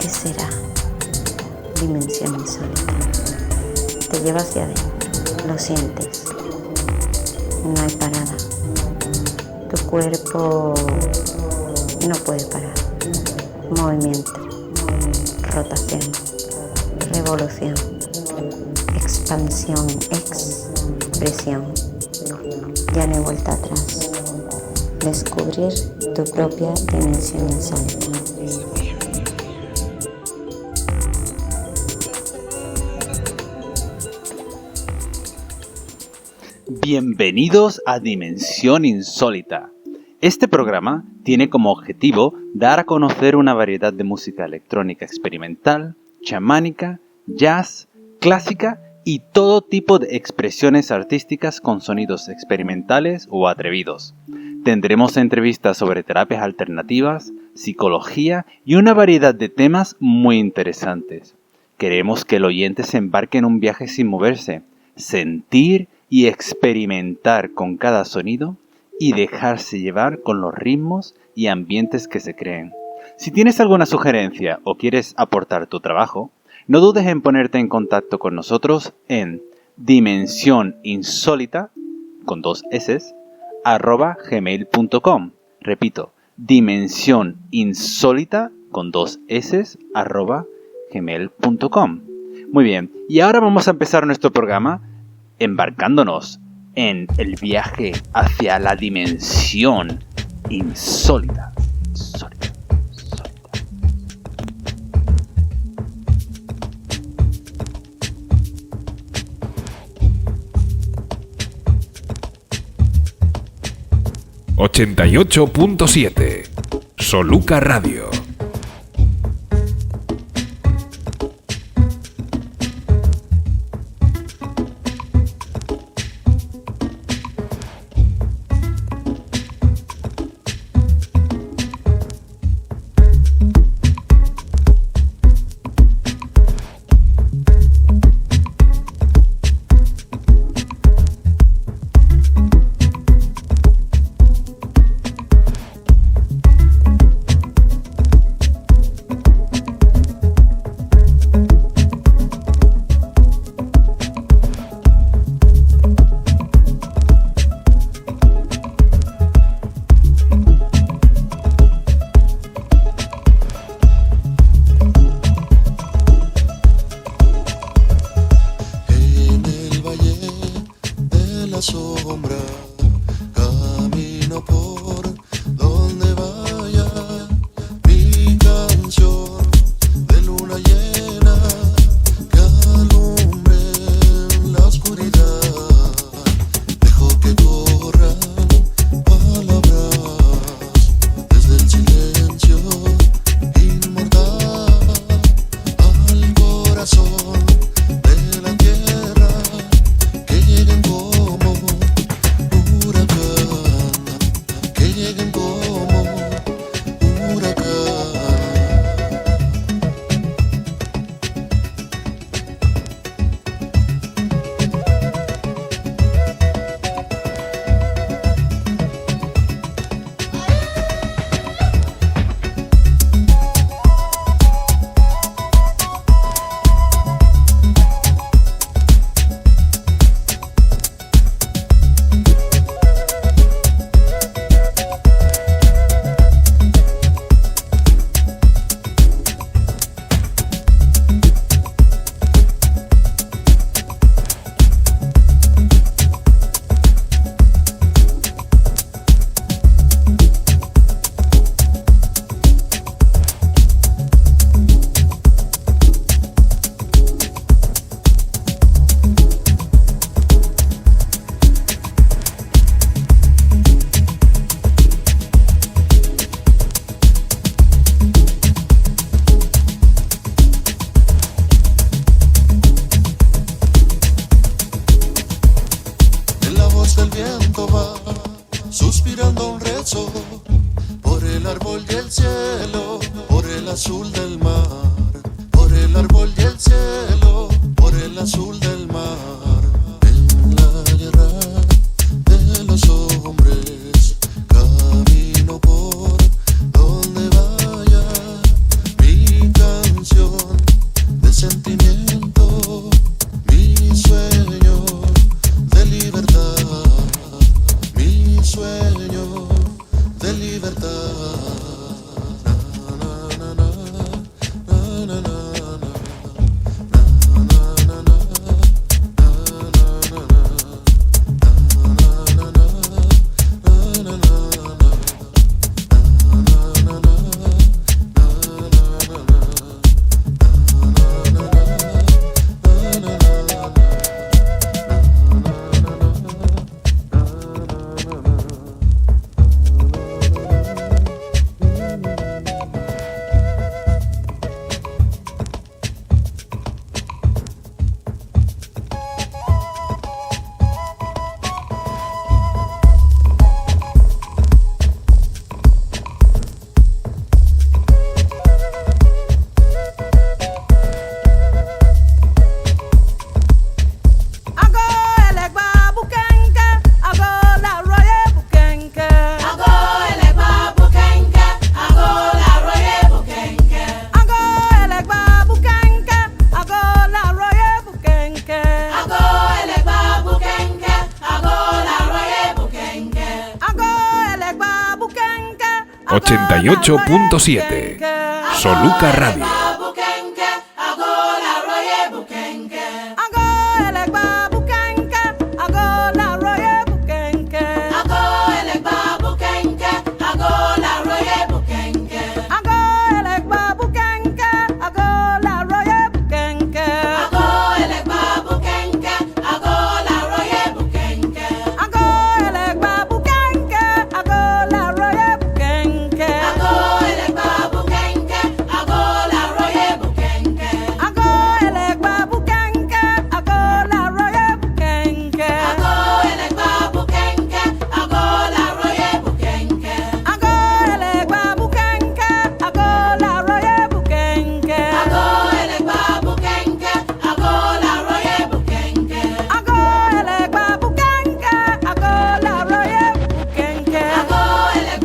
¿Qué será? Dimensión insólita. Te lleva hacia adentro, lo sientes. No hay parada. Tu cuerpo no puede parar. Movimiento, rotación, revolución, expansión, expresión. Ya no hay vuelta atrás. Descubrir tu propia dimensión insólita. Bienvenidos a Dimensión Insólita. Este programa tiene como objetivo dar a conocer una variedad de música electrónica experimental, chamánica, jazz, clásica y todo tipo de expresiones artísticas con sonidos experimentales o atrevidos. Tendremos entrevistas sobre terapias alternativas, psicología y una variedad de temas muy interesantes. Queremos que el oyente se embarque en un viaje sin moverse, sentir y experimentar con cada sonido y dejarse llevar con los ritmos y ambientes que se creen. Si tienes alguna sugerencia o quieres aportar tu trabajo, no dudes en ponerte en contacto con nosotros en dimensioninsólita, con 2 S, @gmail.com. Repito, dimensioninsólita, con 2 S, @gmail.com. Muy bien, y ahora vamos a empezar nuestro programa embarcándonos en el viaje hacia la dimensión insólita. 88.7 Soluca Radio. Camino por donde vaya mi canción. sueño de libertad. ...88.7 Soluca Radio.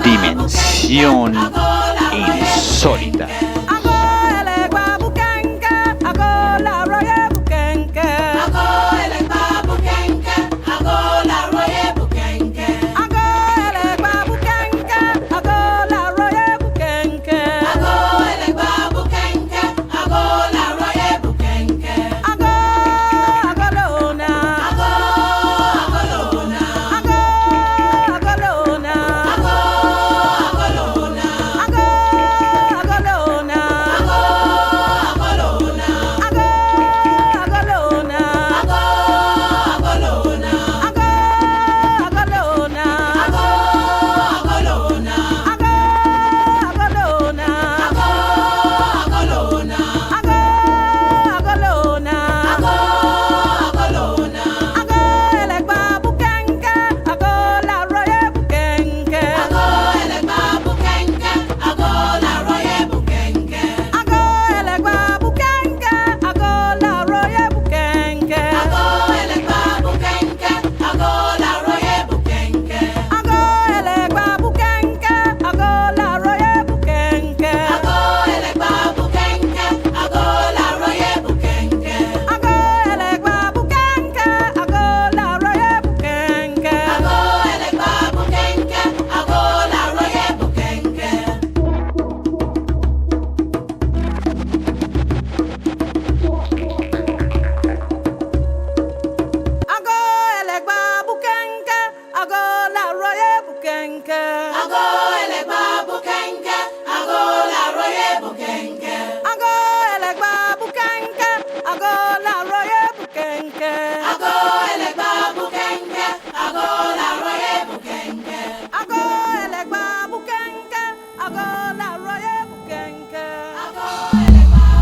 Dimensión insólita.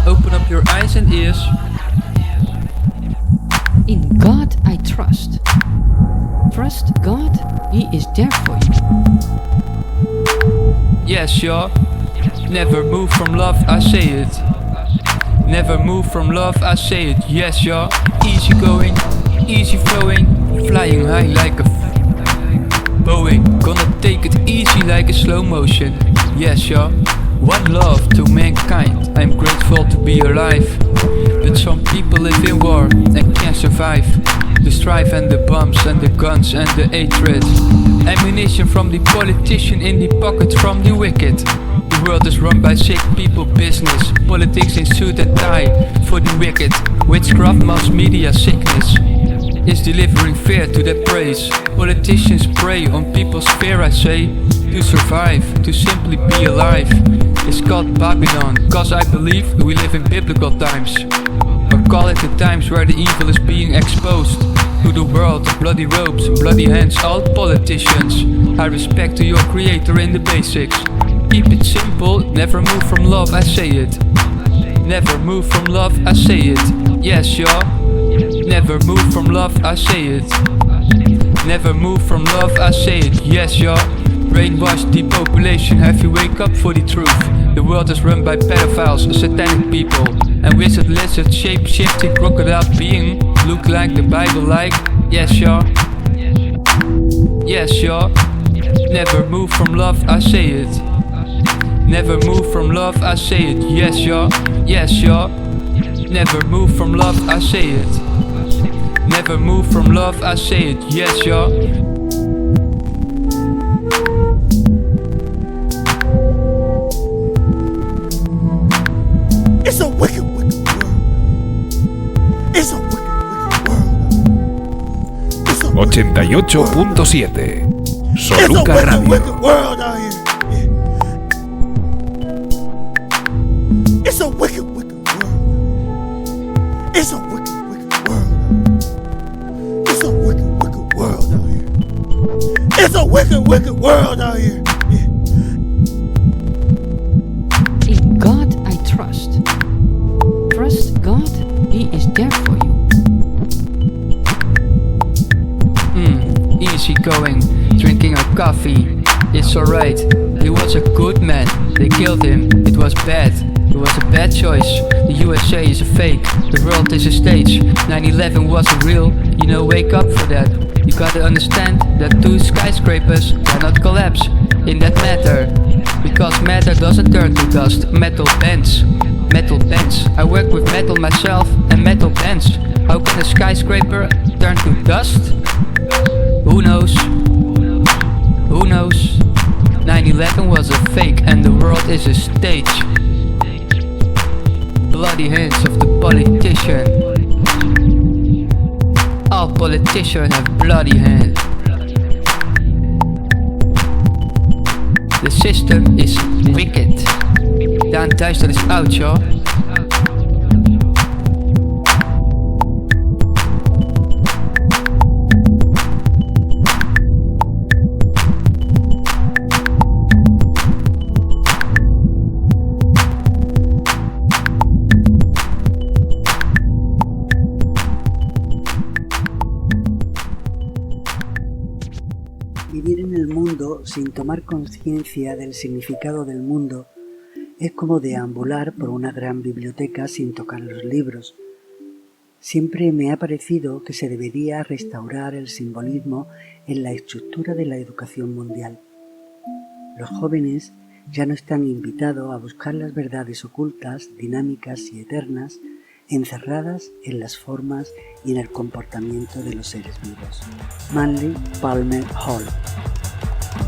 Open up your eyes and ears. In God I trust. Trust God, He is there for you. Yes, sure. Never move from love, I say it. Never move from love, I say it. Yes, sure. Easy going, easy flowing, flying high like a Boeing. Gonna take it easy like a slow motion. Yes, sure. One love to mankind. I'm grateful to be alive. But some people live in war and can't survive. The strife and the bombs and the guns and the hatred. Ammunition politician from the politician in the pocket from the wicked. The world is run by sick people business. Politics in suit and tie for the wicked. Witchcraft, mass media, sickness is delivering fear to their praise. Politicians prey on people's fear, I say. To survive, to simply be alive. It's called Babylon, cause I believe we live in biblical times. Or call it the times where the evil is being exposed. To the world, bloody robes, bloody hands, all politicians. I respect to your creator in the basics. Keep it simple, never move from love, I say it. Never move from love, I say it. Yes, y'all. Never move from love, I say it. Never move from love, I say it. Yes, y'all. Brainwashed depopulation, have you wake up for the truth. The world is run by pedophiles, satanic people. And wizard, lizard, shape-shifting crocodile being. Look like the Bible like. Yes, y'all. Yes, y'all. Never move from love, I say it. Never move from love, I say it. Yes, y'all. Yes, y'all. Never move from love, I say it. Never move from love, I say it. Yes, y'all. It's a wicked, wicked world. It's a wicked, wicked world. It's a 88.7 Soluca Radio. wicked world out here. It's a wicked, wicked world. It's a wicked, wicked world. It's a wicked, wicked world out here. It's a wicked, wicked world out here. In God I trust. Trust God, He is there for you. Easy going, drinking a coffee. It's alright. He was a good man. They killed him. It was bad. It was a bad choice. The USA is a fake. The world is a stage. 9/11 wasn't real. You know, wake up for that. You gotta understand that two skyscrapers cannot collapse in that matter. Because matter doesn't turn to dust. Metal bends. Metal bends. I work with metal myself and metal bends. How can a skyscraper turn to dust? Who knows? Who knows? 9/11 was a fake and the world is a stage. Bloody hands of the politician. All politicians have bloody hands. The system is wicked. Daan Duister is out, joh. Vivir en el mundo sin tomar conciencia del significado del mundo es como deambular por una gran biblioteca sin tocar los libros. Siempre me ha parecido que se debería restaurar el simbolismo en la estructura de la educación mundial. Los jóvenes ya no están invitados a buscar las verdades ocultas, dinámicas y eternas, encerradas en las formas y en el comportamiento de los seres vivos. Manly Palmer Hall.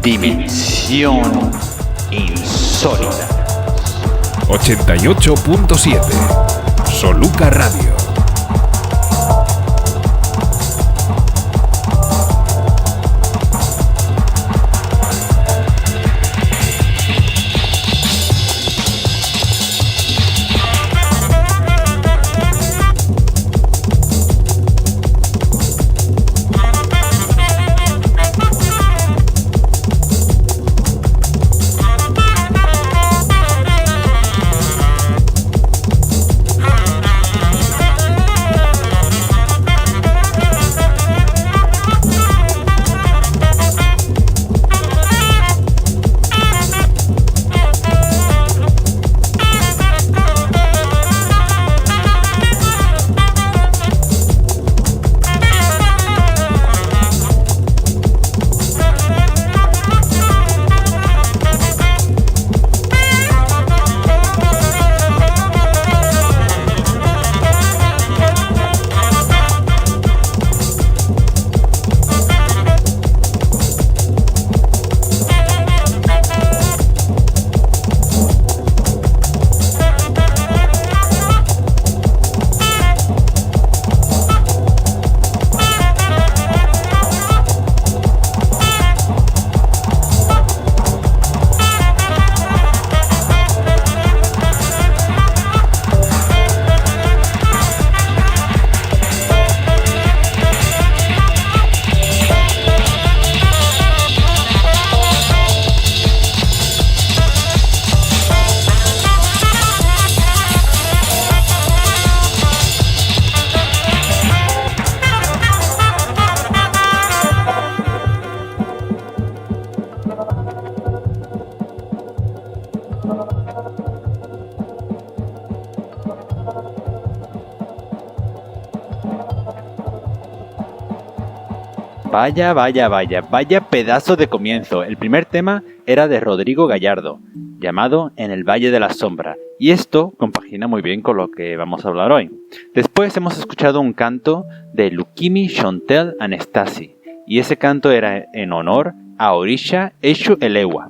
Dimensión insólita. 88.7 Soluca Radio. Vaya pedazo de comienzo. El primer tema era de Rodrigo Gallardo, llamado En el Valle de la Sombra, y esto compagina muy bien con lo que vamos a hablar hoy. Después hemos escuchado un canto de Lukimi Chontel Anastasi, y ese canto era en honor a Orisha Eshu Elewa.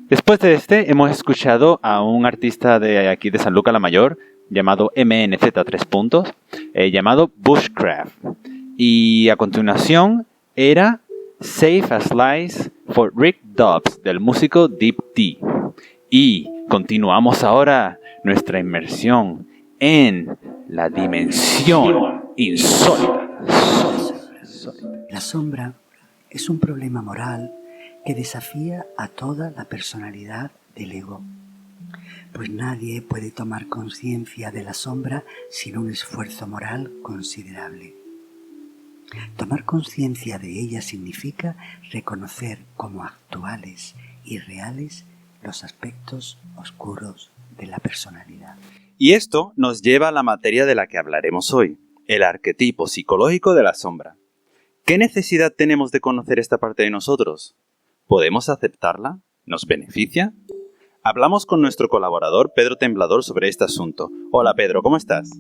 Después de este hemos escuchado a un artista de aquí de San Lucas la Mayor, llamado MNZ3, llamado Bushcraft. Y a continuación era Save a Slice for Rick Dobbs, del músico Deep D. Y continuamos ahora nuestra inmersión en la dimensión insólita. La sombra es un problema moral que desafía a toda la personalidad del ego, pues nadie puede tomar conciencia de la sombra sin un esfuerzo moral considerable. Tomar conciencia de ella significa reconocer como actuales y reales los aspectos oscuros de la personalidad. Y esto nos lleva a la materia de la que hablaremos hoy, el arquetipo psicológico de la sombra. ¿Qué necesidad tenemos de conocer esta parte de nosotros? ¿Podemos aceptarla? ¿Nos beneficia? Hablamos con nuestro colaborador Pedro Temblador sobre este asunto. Hola Pedro, ¿cómo estás?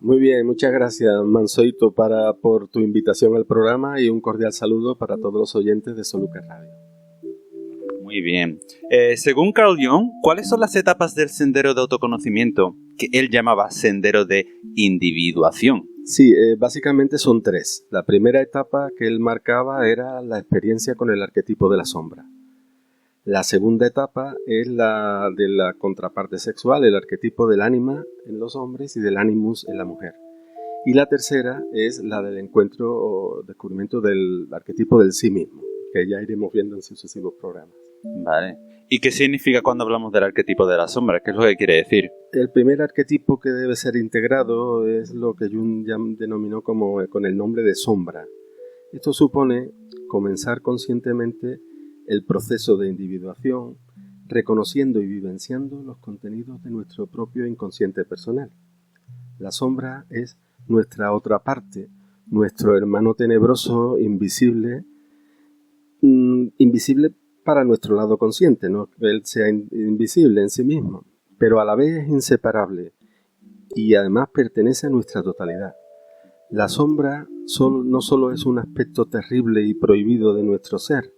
Muy bien, muchas gracias Manzoito por tu invitación al programa y un cordial saludo para todos los oyentes de Soluca Radio. Muy bien. Según Carl Jung, ¿cuáles son las etapas del sendero de autoconocimiento que él llamaba sendero de individuación? Sí, básicamente son tres. La primera etapa que él marcaba era la experiencia con el arquetipo de la sombra. La segunda etapa es la de la contraparte sexual, el arquetipo del ánima en los hombres y del animus en la mujer. Y la tercera es la del encuentro o descubrimiento del arquetipo del sí mismo, que ya iremos viendo en sucesivos programas. Vale. ¿Y qué significa cuando hablamos del arquetipo de la sombra? ¿Qué es lo que quiere decir? El primer arquetipo que debe ser integrado es lo que Jung ya denominó como con el nombre de sombra. Esto supone comenzar conscientemente el proceso de individuación, reconociendo y vivenciando los contenidos de nuestro propio inconsciente personal. La sombra es nuestra otra parte, nuestro hermano tenebroso, invisible para nuestro lado consciente, no que él sea invisible en sí mismo, pero a la vez es inseparable y además pertenece a nuestra totalidad. La sombra no solo es un aspecto terrible y prohibido de nuestro ser,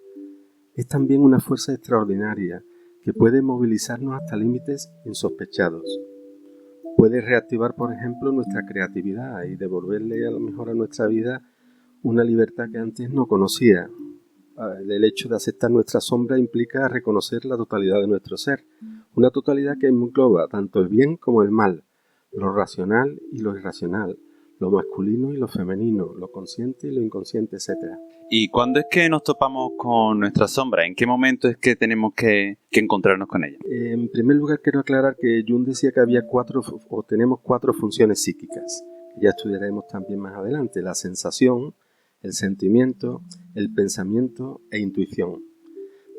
es también una fuerza extraordinaria que puede movilizarnos hasta límites insospechados. Puede reactivar, por ejemplo, nuestra creatividad y devolverle a lo mejor a nuestra vida una libertad que antes no conocía. El hecho de aceptar nuestra sombra implica reconocer la totalidad de nuestro ser, una totalidad que engloba tanto el bien como el mal, lo racional y lo irracional, lo masculino y lo femenino, lo consciente y lo inconsciente, etc. ¿Y cuándo es que nos topamos con nuestra sombra? ¿En qué momento es que tenemos que encontrarnos con ella? En primer lugar, quiero aclarar que Jung decía que tenemos cuatro funciones psíquicas, que ya estudiaremos también más adelante: la sensación, el sentimiento, el pensamiento e intuición.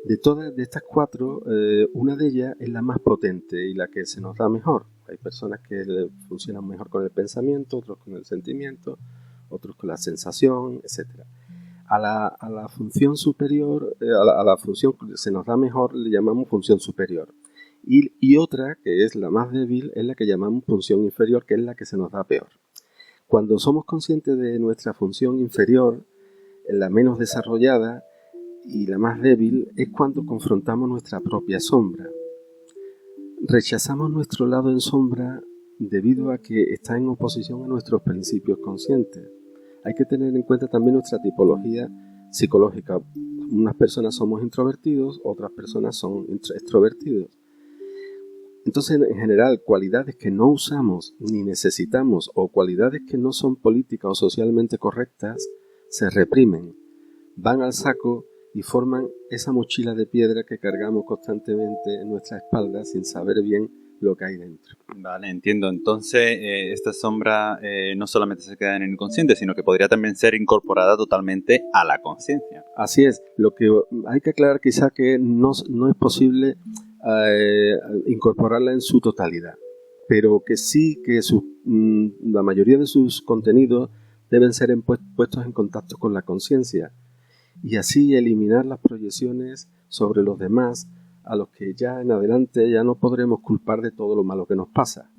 De todas estas cuatro, una de ellas es la más potente y la que se nos da mejor. Hay personas que funcionan mejor con el pensamiento, otros con el sentimiento, otros con la sensación, etc. A la función superior, a la función que se nos da mejor, le llamamos función superior. Y otra, que es la más débil, es la que llamamos función inferior, que es la que se nos da peor. Cuando somos conscientes de nuestra función inferior, la menos desarrollada y la más débil, es cuando confrontamos nuestra propia sombra. Rechazamos nuestro lado en sombra debido a que está en oposición a nuestros principios conscientes. Hay que tener en cuenta también nuestra tipología psicológica. Unas personas somos introvertidos, otras personas son extrovertidos. Entonces, en general, cualidades que no usamos ni necesitamos o cualidades que no son políticas o socialmente correctas se reprimen, van al saco y forman esa mochila de piedra que cargamos constantemente en nuestra espalda sin saber bien lo que hay dentro. Vale, entiendo. Entonces, esta sombra no solamente se queda en el inconsciente, sino que podría también ser incorporada totalmente a la conciencia. Así es. Lo que hay que aclarar quizá que no es posible incorporarla en su totalidad, pero que sí que la mayoría de sus contenidos deben ser puestos en contacto con la conciencia. y así eliminar las proyecciones sobre los demás a los que ya en adelante ya no podremos culpar de todo lo malo que nos pasa.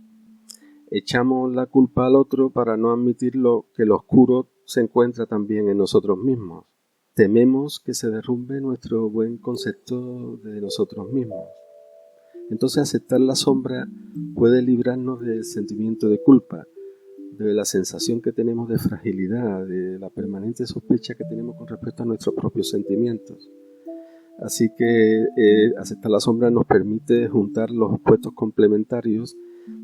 Echamos la culpa al otro para no admitir que lo oscuro se encuentra también en nosotros mismos. Tememos que se derrumbe nuestro buen concepto de nosotros mismos. Entonces aceptar la sombra puede librarnos del sentimiento de culpa, de la sensación que tenemos de fragilidad, de la permanente sospecha que tenemos con respecto a nuestros propios sentimientos. Así que aceptar la sombra nos permite juntar los opuestos complementarios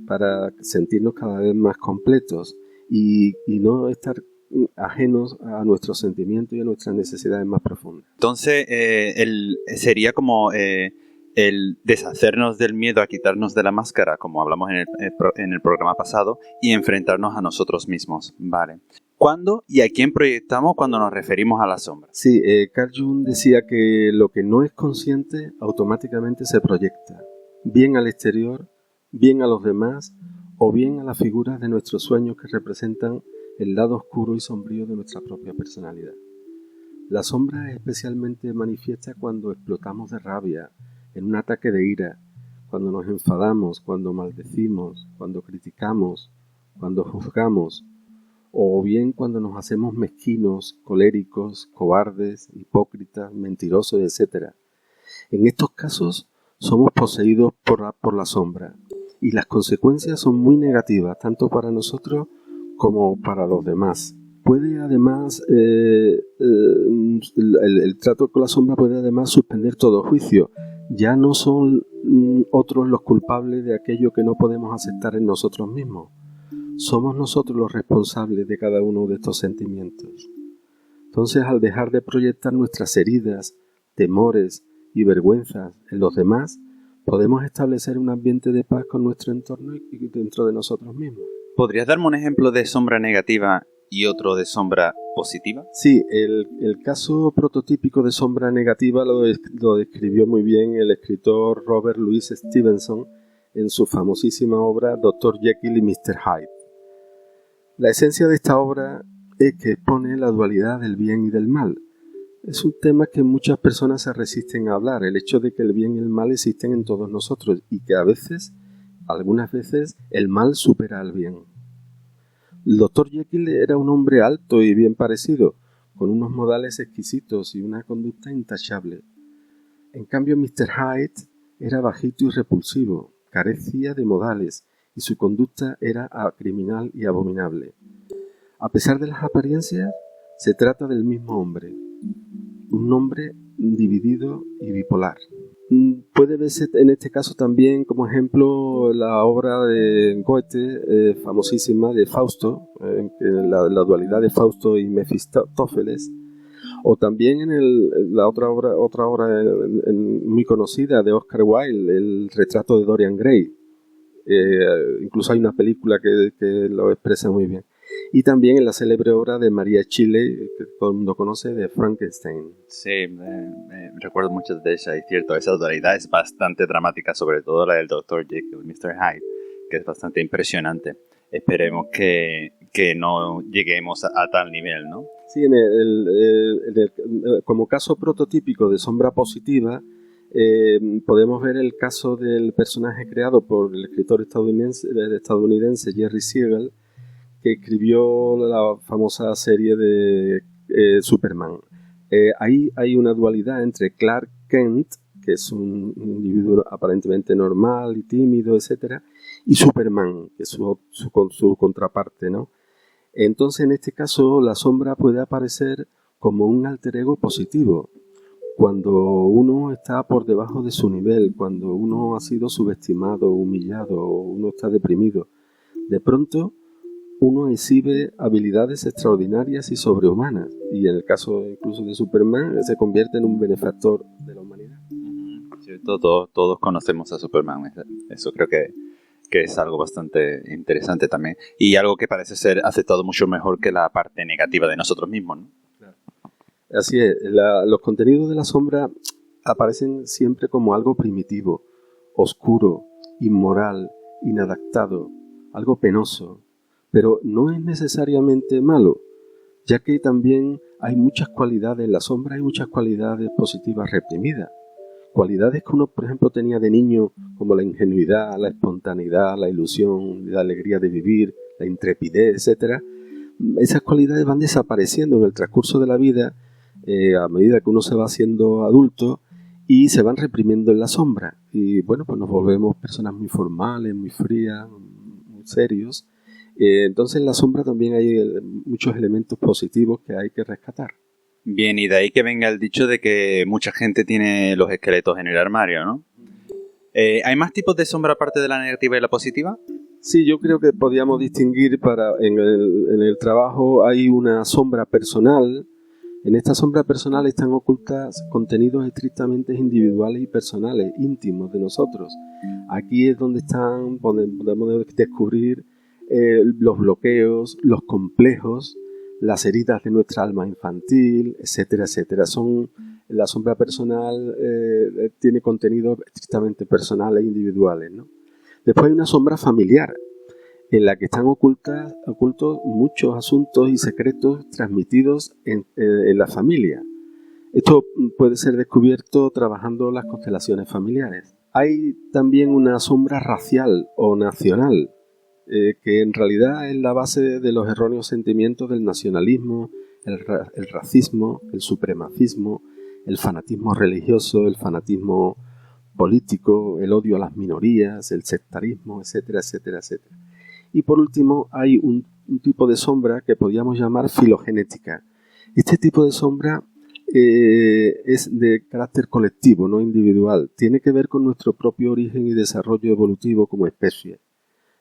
para sentirnos cada vez más completos y no estar ajenos a nuestros sentimientos y a nuestras necesidades más profundas. Entonces, sería como el deshacernos del miedo a quitarnos de la máscara, como hablamos en el programa pasado, y enfrentarnos a nosotros mismos. Vale. ¿Cuándo y a quién proyectamos cuando nos referimos a la sombra? Sí, Carl Jung decía que lo que no es consciente automáticamente se proyecta, bien al exterior, bien a los demás o bien a las figuras de nuestros sueños que representan el lado oscuro y sombrío de nuestra propia personalidad. La sombra es especialmente manifiesta cuando explotamos de rabia, en un ataque de ira, cuando nos enfadamos, cuando maldecimos, cuando criticamos, cuando juzgamos, o bien cuando nos hacemos mezquinos, coléricos, cobardes, hipócritas, mentirosos, etc. En estos casos somos poseídos por la sombra, y las consecuencias son muy negativas, tanto para nosotros como para los demás. Puede además, el trato con la sombra puede además suspender todo juicio. Ya no son otros los culpables de aquello que no podemos aceptar en nosotros mismos. Somos nosotros los responsables de cada uno de estos sentimientos. Entonces, al dejar de proyectar nuestras heridas, temores y vergüenzas en los demás, podemos establecer un ambiente de paz con nuestro entorno y dentro de nosotros mismos. ¿Podrías darme un ejemplo de sombra negativa y otro de sombra positiva? Sí, el caso prototípico de sombra negativa lo describió muy bien el escritor Robert Louis Stevenson en su famosísima obra Dr. Jekyll y Mr. Hyde. La esencia de esta obra es que expone la dualidad del bien y del mal. Es un tema que muchas personas se resisten a hablar, el hecho de que el bien y el mal existen en todos nosotros y que algunas veces, el mal supera al bien. El Dr. Jekyll era un hombre alto y bien parecido, con unos modales exquisitos y una conducta intachable. En cambio, Mr. Hyde era bajito y repulsivo, carecía de modales y su conducta era criminal y abominable. A pesar de las apariencias, se trata del mismo hombre, un hombre dividido y bipolar. Puede verse en este caso también como ejemplo la obra de Goethe, famosísima, de Fausto, la dualidad de Fausto y Mefistófeles, o también en la otra obra muy conocida de Oscar Wilde, El retrato de Dorian Gray. Incluso hay una película que lo expresa muy bien. Y también en la célebre obra de María Shelley, que todo el mundo conoce, de Frankenstein. Sí, recuerdo muchas de ellas, es cierto, esa dualidad es bastante dramática, sobre todo la del Dr. Jekyll y Mr. Hyde, que es bastante impresionante. Esperemos que no lleguemos a tal nivel, ¿no? Sí, como caso prototípico de sombra positiva, podemos ver el caso del personaje creado por el escritor estadounidense Jerry Siegel, que escribió la famosa serie de Superman. Ahí hay una dualidad entre Clark Kent, que es un individuo aparentemente normal y tímido, etc., y Superman, que es su contraparte, ¿no? Entonces, en este caso, la sombra puede aparecer como un alter ego positivo, cuando uno está por debajo de su nivel, cuando uno ha sido subestimado, humillado, uno está deprimido. De pronto, uno exhibe habilidades extraordinarias y sobrehumanas, y en el caso incluso de Superman se convierte en un benefactor de la humanidad. Todos conocemos a Superman, eso creo que es algo bastante interesante también, y algo que parece ser aceptado mucho mejor que la parte negativa de nosotros mismos, ¿no? Claro. Así es, los contenidos de la sombra aparecen siempre como algo primitivo, oscuro, inmoral, inadaptado, algo penoso. Pero no es necesariamente malo, ya que también hay muchas cualidades, en la sombra hay muchas cualidades positivas reprimidas. Cualidades que uno, por ejemplo, tenía de niño, como la ingenuidad, la espontaneidad, la ilusión, la alegría de vivir, la intrepidez, etc. Esas cualidades van desapareciendo en el transcurso de la vida a medida que uno se va haciendo adulto y se van reprimiendo en la sombra. Y bueno, pues nos volvemos personas muy formales, muy frías, muy serios. Entonces en la sombra también hay muchos elementos positivos que hay que rescatar. Bien, y de ahí que venga el dicho de que mucha gente tiene los esqueletos en el armario, ¿no? ¿Hay más tipos de sombra aparte de la negativa y la positiva? Sí, yo creo que podríamos distinguir en el trabajo hay una sombra personal. En esta sombra personal están ocultas contenidos estrictamente individuales y personales, íntimos de nosotros. Aquí es donde podemos descubrir los bloqueos, los complejos, las heridas de nuestra alma infantil, etcétera, etcétera. La sombra personal tiene contenidos estrictamente personales e individuales, ¿no? Después hay una sombra familiar, en la que están ocultos muchos asuntos y secretos transmitidos en la familia. Esto puede ser descubierto trabajando las constelaciones familiares. Hay también una sombra racial o nacional, que en realidad es la base de los erróneos sentimientos del nacionalismo, el racismo, el supremacismo, el fanatismo religioso, el fanatismo político, el odio a las minorías, el sectarismo, etcétera, etcétera, etcétera. Y por último hay un tipo de sombra que podríamos llamar filogenética. Este tipo de sombra es de carácter colectivo, no individual. Tiene que ver con nuestro propio origen y desarrollo evolutivo como especie,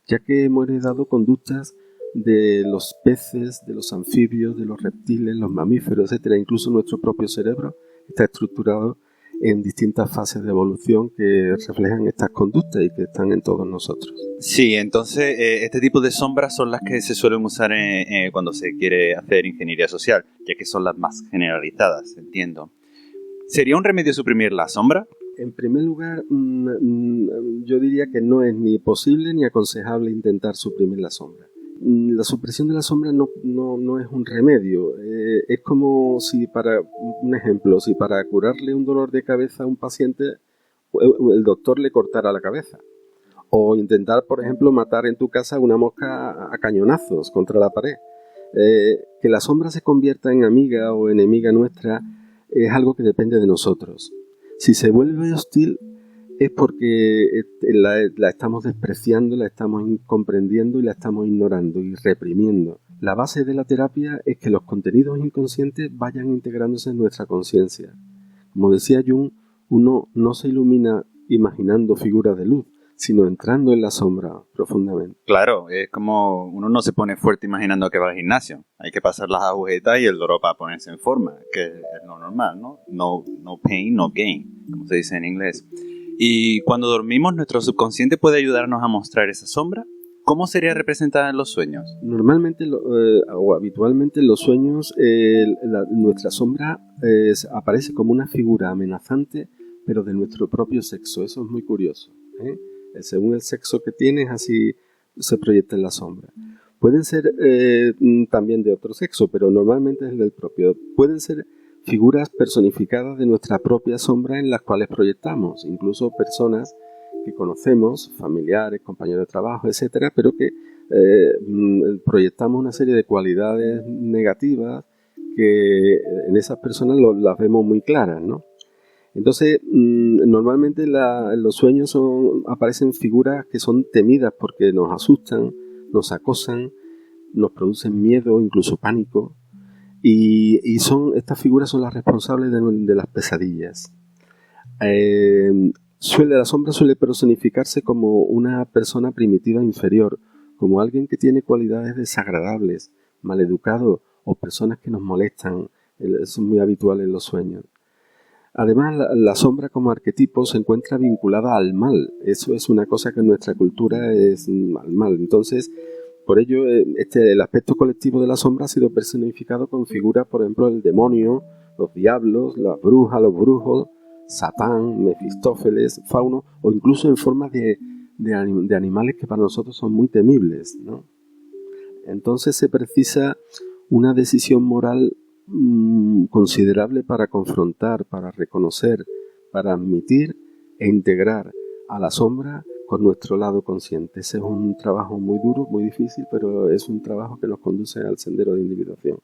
ya que hemos heredado conductas de los peces, de los anfibios, de los reptiles, los mamíferos, etcétera. Incluso nuestro propio cerebro está estructurado en distintas fases de evolución que reflejan estas conductas y que están en todos nosotros. Sí, entonces este tipo de sombras son las que se suelen usar cuando se quiere hacer ingeniería social, ya que son las más generalizadas, entiendo. ¿Sería un remedio suprimir la sombra? En primer lugar, yo diría que no es ni posible ni aconsejable intentar suprimir la sombra. La supresión de la sombra no es un remedio. Es como si para curarle un dolor de cabeza a un paciente, el doctor le cortara la cabeza. O intentar, por ejemplo, matar en tu casa una mosca a cañonazos contra la pared. Que la sombra se convierta en amiga o enemiga nuestra es algo que depende de nosotros. Si se vuelve hostil es porque la estamos despreciando, la estamos incomprendiendo y la estamos ignorando y reprimiendo. La base de la terapia es que los contenidos inconscientes vayan integrándose en nuestra conciencia. Como decía Jung, uno no se ilumina imaginando figuras de luz, sino entrando en la sombra profundamente. Claro, es como uno no se pone fuerte imaginando que va al gimnasio. Hay que pasar las agujetas y el dolor para ponerse en forma, que es lo normal, ¿no? No pain, no gain, como se dice en inglés. Y cuando dormimos, nuestro subconsciente puede ayudarnos a mostrar esa sombra. ¿Cómo sería representada en los sueños? Normalmente o habitualmente en los sueños nuestra sombra aparece como una figura amenazante, pero de nuestro propio sexo. Eso es muy curioso, ¿eh? Según el sexo que tienes, así se proyecta en la sombra. Pueden ser también de otro sexo, pero normalmente es del propio. Pueden ser figuras personificadas de nuestra propia sombra en las cuales proyectamos, incluso personas que conocemos, familiares, compañeros de trabajo, etcétera, pero que proyectamos una serie de cualidades negativas que en esas personas las vemos muy claras, ¿no? Entonces, normalmente en los sueños aparecen figuras que son temidas porque nos asustan, nos acosan, nos producen miedo, incluso pánico. Y estas figuras son las responsables de las pesadillas. La sombra suele personificarse como una persona primitiva inferior, como alguien que tiene cualidades desagradables, maleducado o personas que nos molestan. Eso es muy habitual en los sueños. Además, la sombra como arquetipo se encuentra vinculada al mal. Eso es una cosa que en nuestra cultura es al mal. Entonces, por ello, el aspecto colectivo de la sombra ha sido personificado con figuras, por ejemplo, el demonio, los diablos, las brujas, los brujos, Satán, Mefistófeles, Fauno, o incluso en forma de animales que para nosotros son muy temibles, ¿no? Entonces se precisa una decisión moral considerable para confrontar, para reconocer, para admitir e integrar a la sombra con nuestro lado consciente. Ese es un trabajo muy duro, muy difícil, pero es un trabajo que nos conduce al sendero de individuación.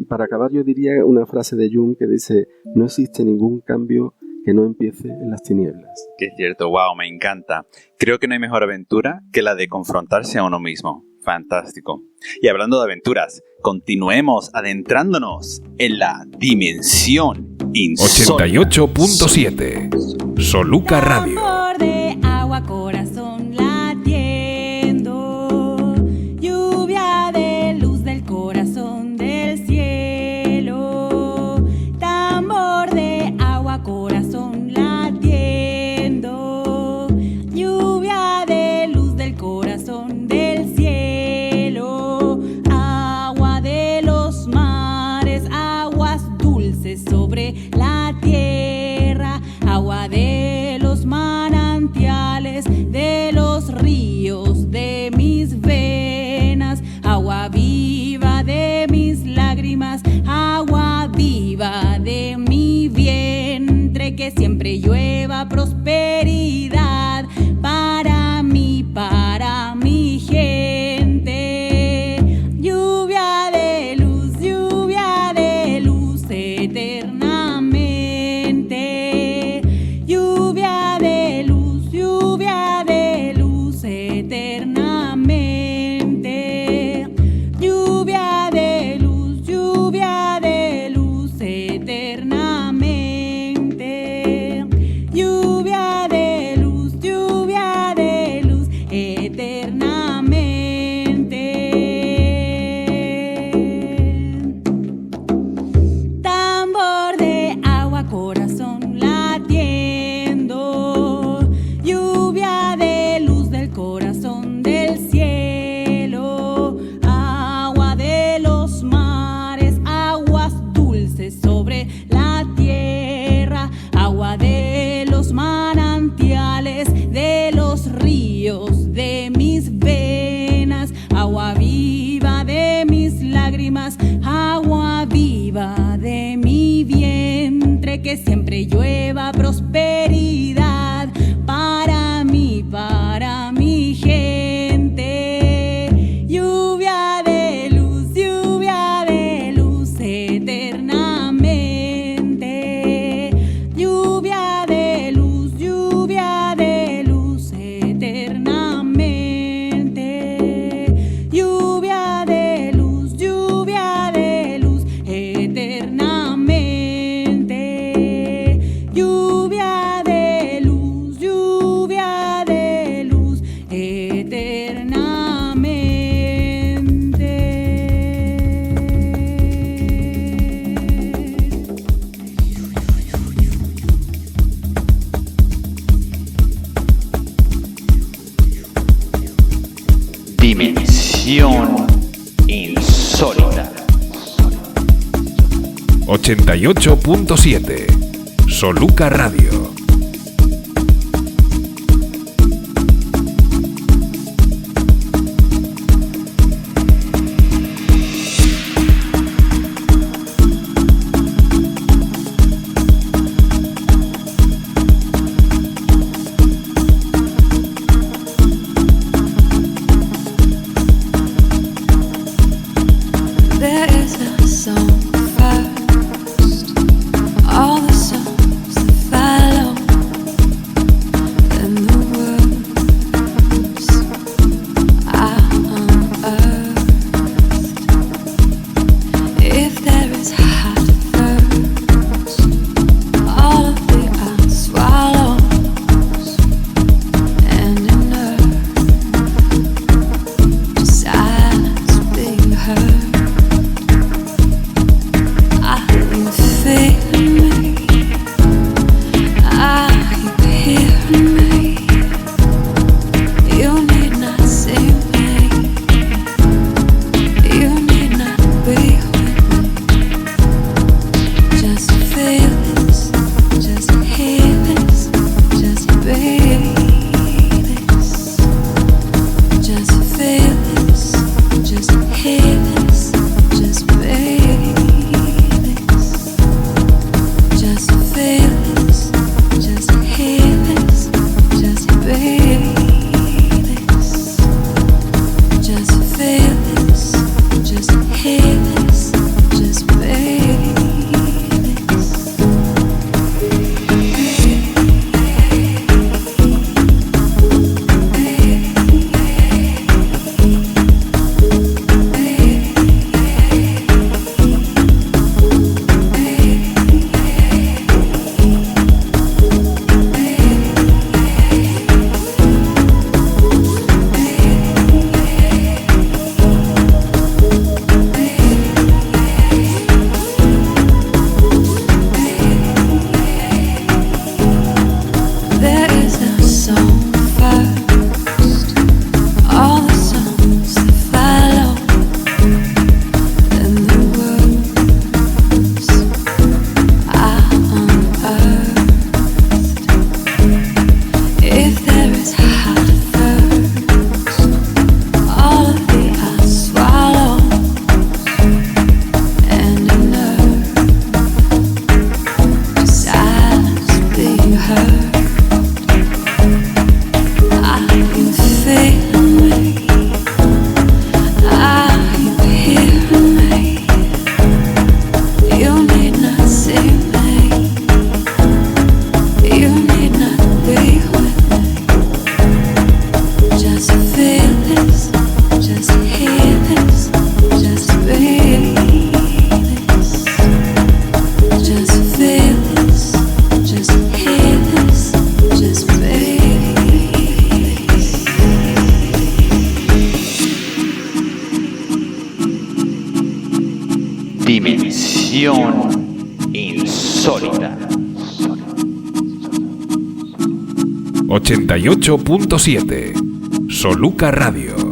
Para acabar, yo diría una frase de Jung que dice: no existe ningún cambio que no empiece en las tinieblas. Que es cierto, wow, me encanta. Creo que no hay mejor aventura que la de confrontarse a uno mismo. Fantástico. Y hablando de aventuras, continuemos adentrándonos en la dimensión insólita. 88.7 Soluca Radio. Tambor de agua, corazón latiendo, lluvia de luz del corazón del cielo. Tambor de agua, corazón latiendo, lluvia de luz del corazón del cielo. Agua de los mares, aguas dulces sobre la tierra, agua de los manantiales, de los ríos de mis venas, agua viva de mis lágrimas, agua viva de mi vientre, que siempre llueva prosperidad para mí, para mi gente. Lluvia de luz eternamente. Lluvia de luz eternamente. Lluvia de luz eternamente. Lluvia de luz eternamente. Tambor de agua, corazón latiendo, lluvia de luz del corazón del cielo, agua de los mares, aguas dulces sobre la tierra, agua de los manantiales, de los ríos de mis venas, agua viva de mis lágrimas, agua viva de mi vientre, que siempre llueva prosperidad para mí, para mi gente. Lluvia de luz eternamente. Lluvia de luz eternamente. Lluvia de luz eternamente. Lluvia de luz eternamente. Dimensión insólita. 88.7 Soluca Radio. There is a song first, all the songs that follow. Dimensión Insólita. 88.7 Soluca Radio.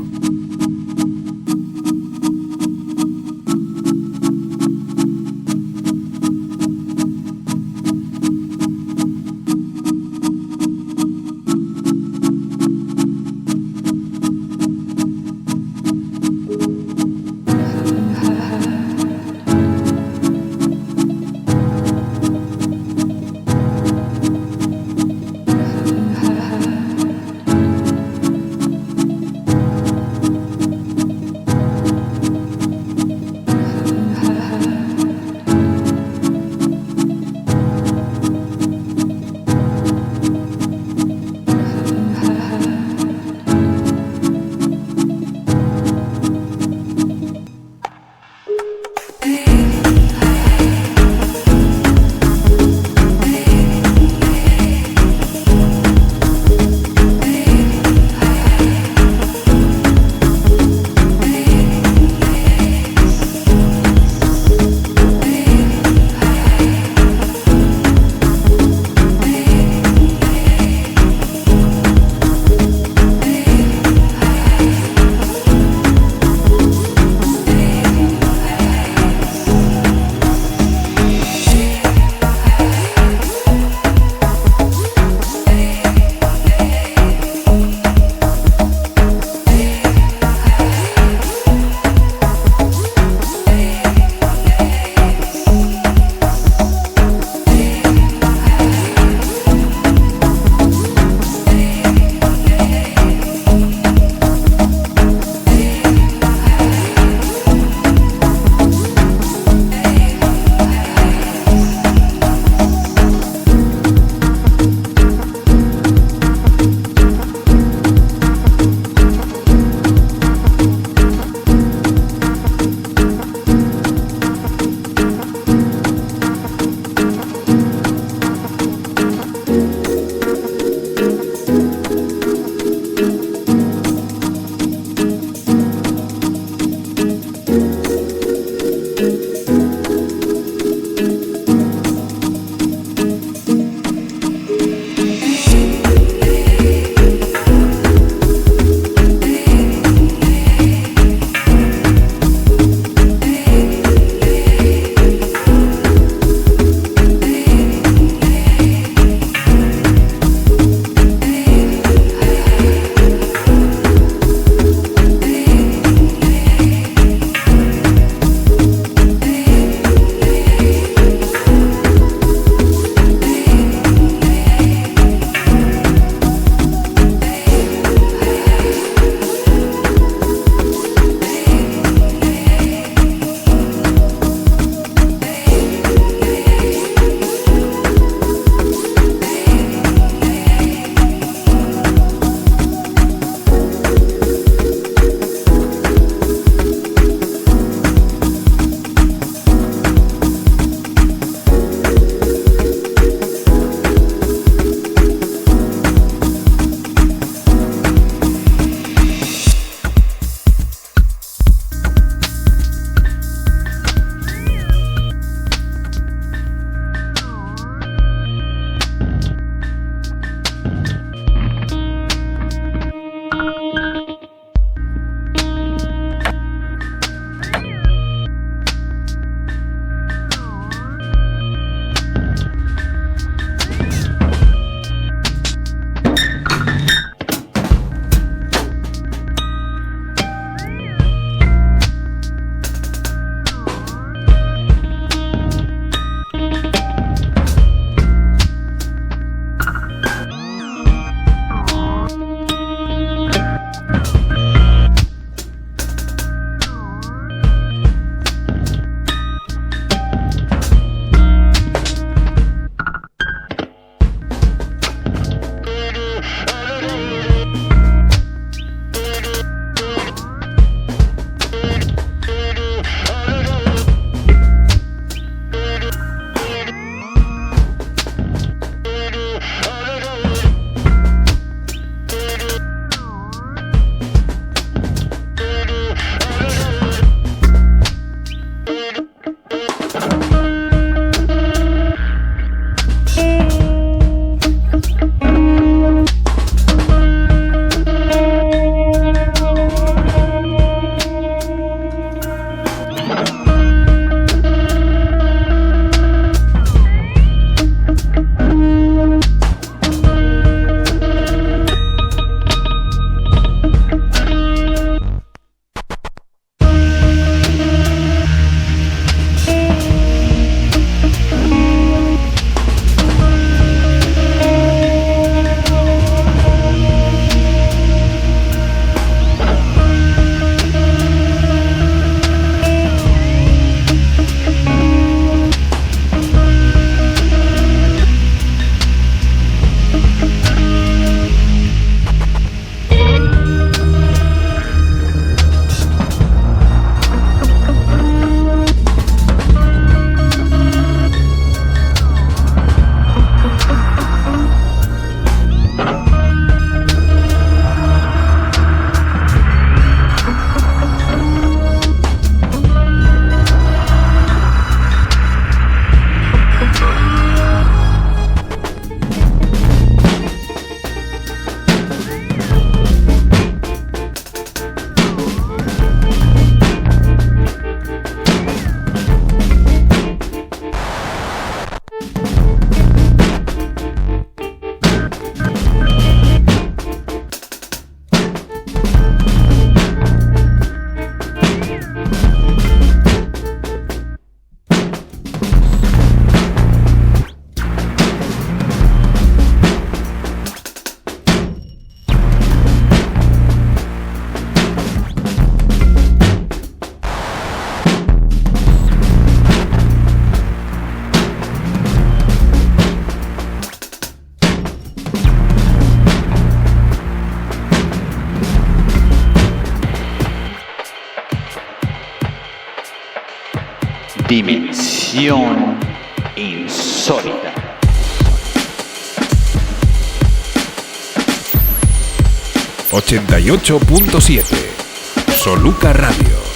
Dimensión insólita. ...88.7... Soluca Radio.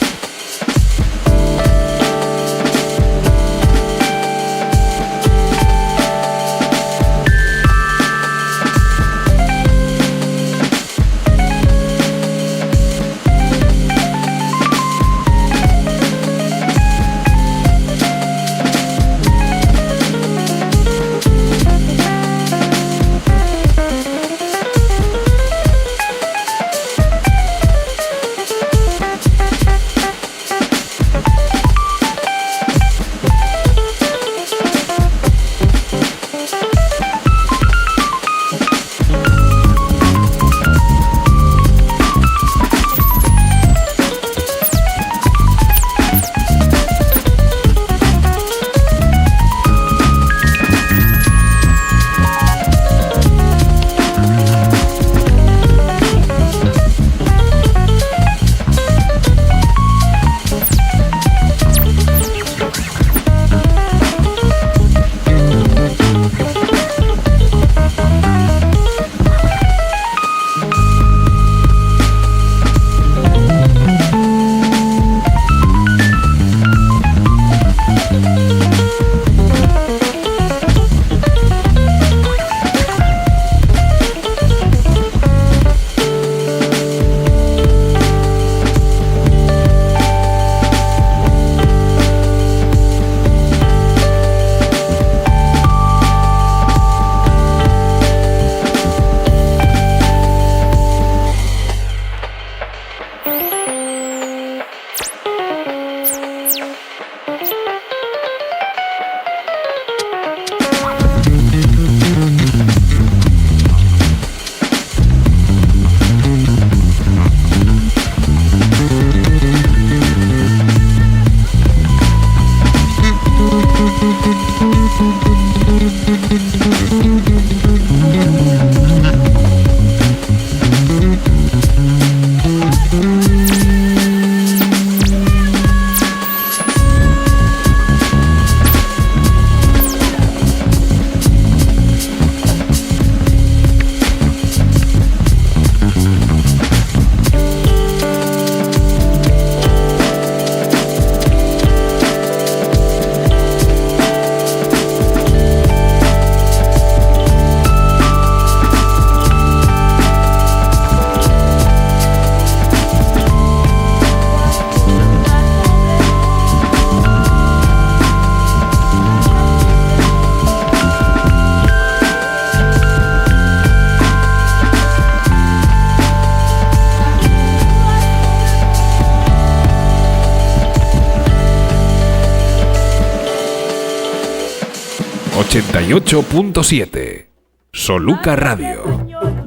...88.7... Soluca Radio.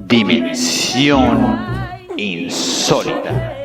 Dimensión insólita.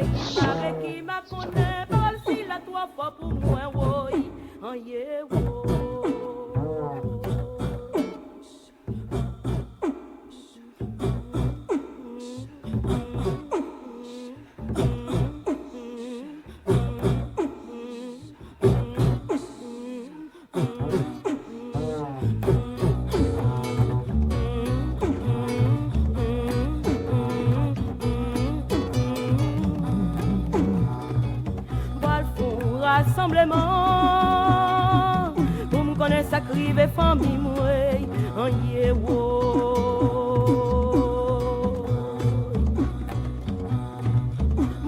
Rassemblement pour me connaître sa crive famille moi en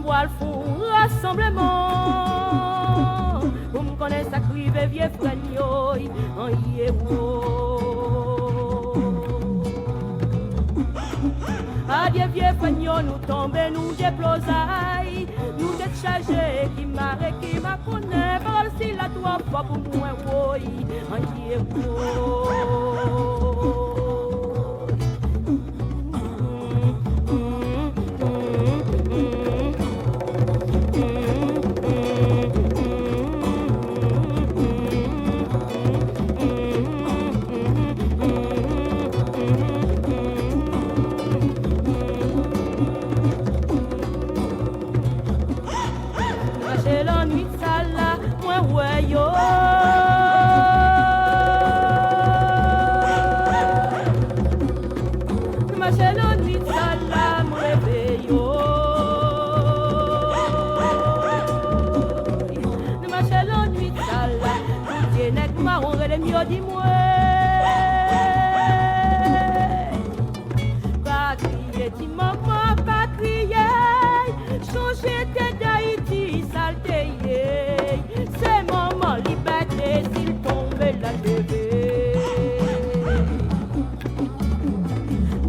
boire fou rassemblement pour me connaître sa crive vieux fragno en adieu vieux fragno nous tomber nous déplosaille nous décharger qui m'arrête qui m'a connaît par si la toi pas pour moi oui en c'est la nuit sale moi ouais yo marcher la nuit, ça là, me réveille. De marcher la nuit, ça là, tout est nec marron, et les mieux dis-moi. Pas crier, dis maman, pas crier. Changer tête d'Haïti, saleté. C'est maman, liberté, s'il tombe la lever.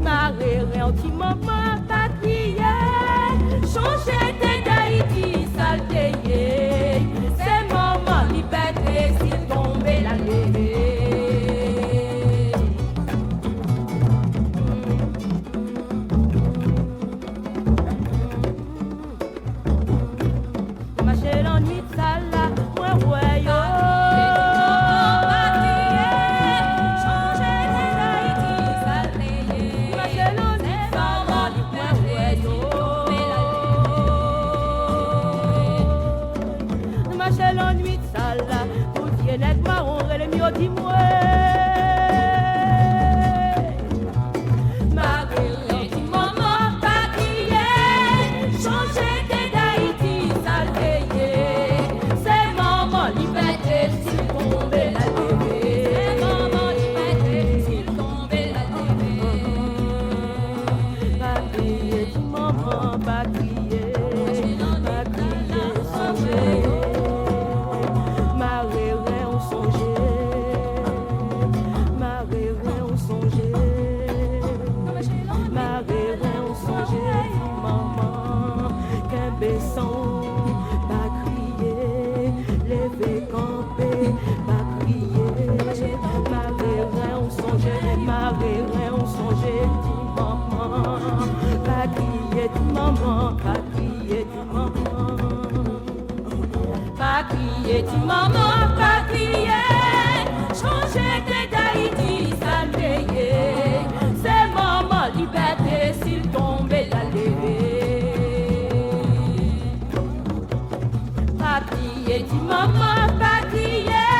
Marrer, petit maman, pas crier. Changer tête d'Haïti, saleté. C'est maman, liberté, s'il tombe la lever. Marcher l'ennui de ça là, ouais, ouais, yo. Marcher l'ennui de ça là, tout est nec marron, et les mieux dis-moi. Maman, pas crier, maman, pas crier. Changer tête d'Haïti, ça paye. C'est maman, liberté, s'il tombe la lever. Pas crier, maman, pas crier.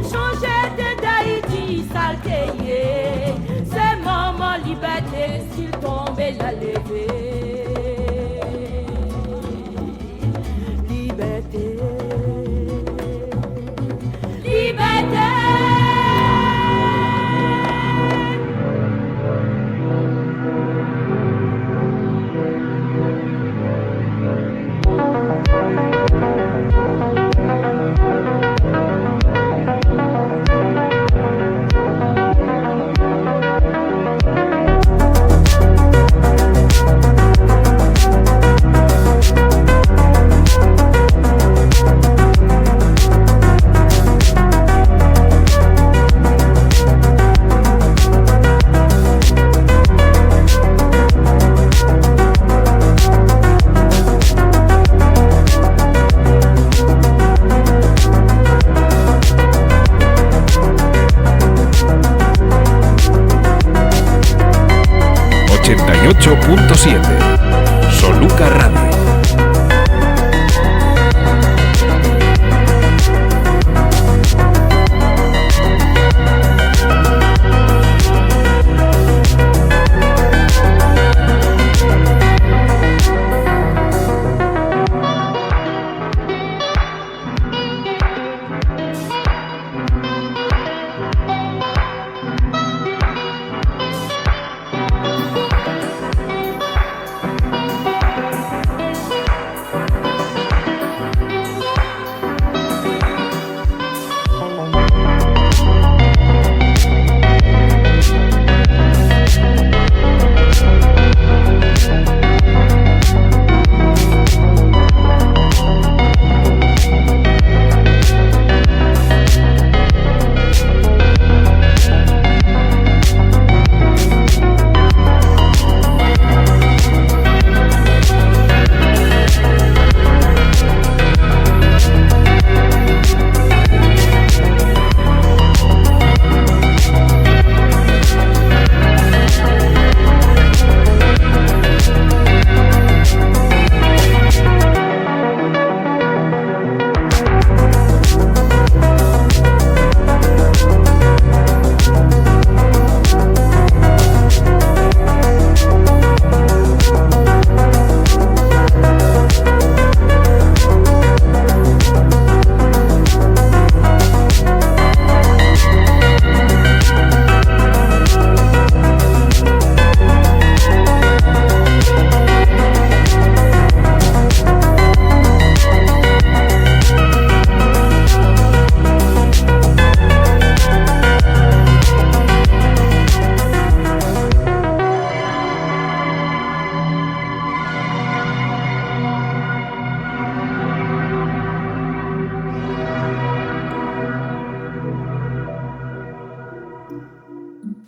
Changer tête d'Haïti, ça paye. C'est maman, liberté, s'il tombe la lever. Liberté. Soluca Radio.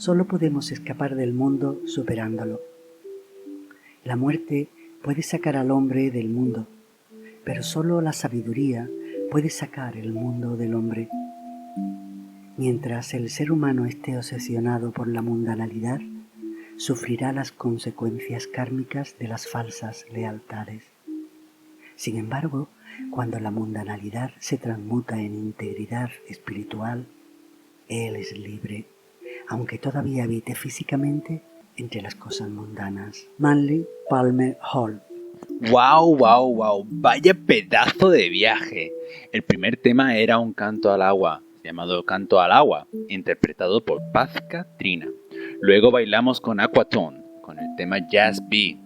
Solo podemos escapar del mundo superándolo. La muerte puede sacar al hombre del mundo, pero solo la sabiduría puede sacar el mundo del hombre. Mientras el ser humano esté obsesionado por la mundanalidad, sufrirá las consecuencias kármicas de las falsas lealtades. Sin embargo, cuando la mundanalidad se transmuta en integridad espiritual, él es libre, aunque todavía habite físicamente entre las cosas mundanas. Manly Palmer Hall. ¡Wow! Vaya pedazo de viaje. El primer tema era un canto al agua, llamado Canto al Agua, interpretado por Paz Katrina. Luego bailamos con Aquatone, con el tema Jazz Bee,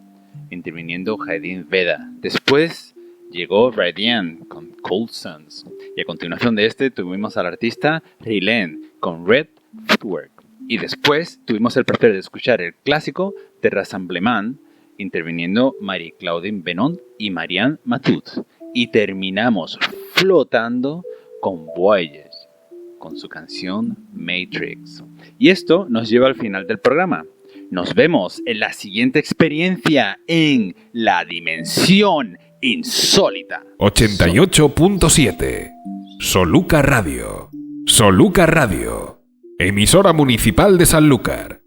interviniendo Haydn Veda. Después llegó Radiant con Cold Suns. Y a continuación de este tuvimos al artista Rylan con Red Footwork. Y después tuvimos el placer de escuchar el clásico de Rassemblement, interviniendo Marie-Claudine Benont y Marianne Matut. Y terminamos flotando con Voyage, con su canción Matrix. Y esto nos lleva al final del programa. Nos vemos en la siguiente experiencia en La Dimensión Insólita. 88.7 Soluca Radio. Soluca Radio. Emisora municipal de Sanlúcar.